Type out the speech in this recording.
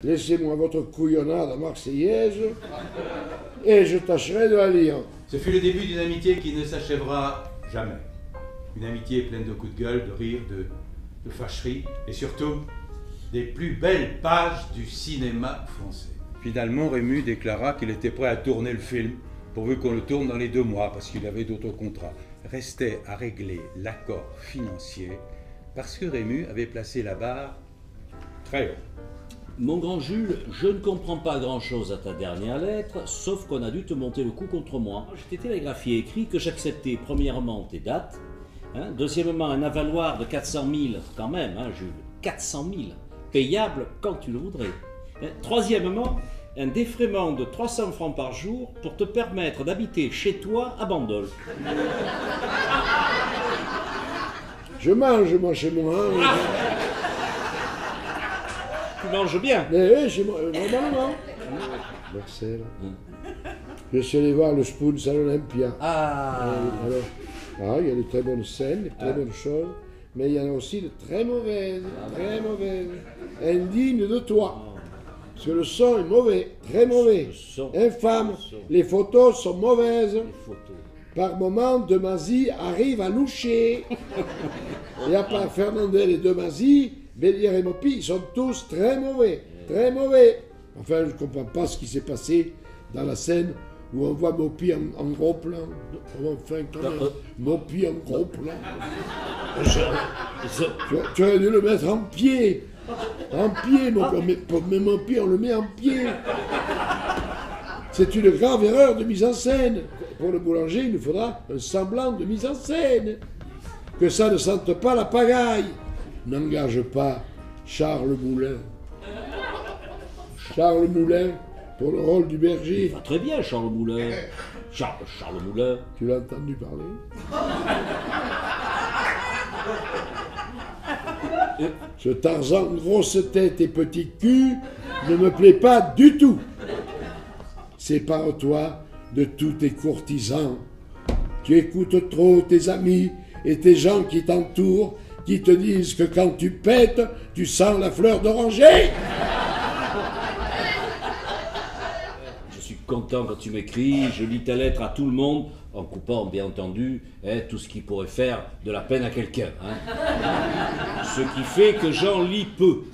Laissez-moi votre couillonnade marseillaise et je tâcherai de la lire. Ce fut le début d'une amitié qui ne s'achèvera jamais. Une amitié pleine de coups de gueule, de rires, de fâcheries et surtout des plus belles pages du cinéma français. Finalement, Rému déclara qu'il était prêt à tourner le film pourvu qu'on le tourne dans les 2 mois parce qu'il avait d'autres contrats. Restait à régler l'accord financier parce que Rému avait placé la barre très haut. Mon grand Jules, je ne comprends pas grand-chose à ta dernière lettre, sauf qu'on a dû te monter le coup contre moi. Je t'ai télégraphié écrit que j'acceptais premièrement tes dates, deuxièmement un avaloir de 400 000, quand même, Jules, 400 000, payable quand tu le voudrais. Troisièmement, un défraiement de 300 francs par jour pour te permettre d'habiter chez toi à Bandol. Je mange, moi, chez moi. Tu manges bien. Mais oui, chez moi, normalement. Marcel, je suis allé voir le Spoons à l'Olympia. Alors, il y a de très bonnes scènes, de très bonnes choses, mais il y en a aussi de très mauvaises, indignes de toi. Parce que le son est mauvais, très mauvais, infâme. Les photos sont mauvaises. Par moments, Demazy arrive à loucher. Et à part Fernandel et Demazy, Bélière et Mopi, ils sont tous très mauvais, très mauvais. Enfin, je ne comprends pas ce qui s'est passé dans la scène où on voit Mopi en gros plan. Enfin, quand même, Mopi en gros plan. Tu aurais dû le mettre en pied. En pied, mais Mopi, on le met en pied. C'est une grave erreur de mise en scène. Pour le boulanger, il nous faudra un semblant de mise en scène. Que ça ne sente pas la pagaille. N'engage pas Charles Moulin. Charles Moulin pour le rôle du berger. Il va très bien, Charles Moulin. Charles Moulin. Tu l'as entendu parler? Ce Tarzan grosse tête et petit cul ne me plaît pas du tout. Sépare-toi de tous tes courtisans. Tu écoutes trop tes amis et tes gens qui t'entourent, qui te disent que quand tu pètes, tu sens la fleur d'oranger. Je suis content quand tu m'écris, je lis ta lettre à tout le monde, en coupant bien entendu tout ce qui pourrait faire de la peine à quelqu'un. Ce qui fait que j'en lis peu.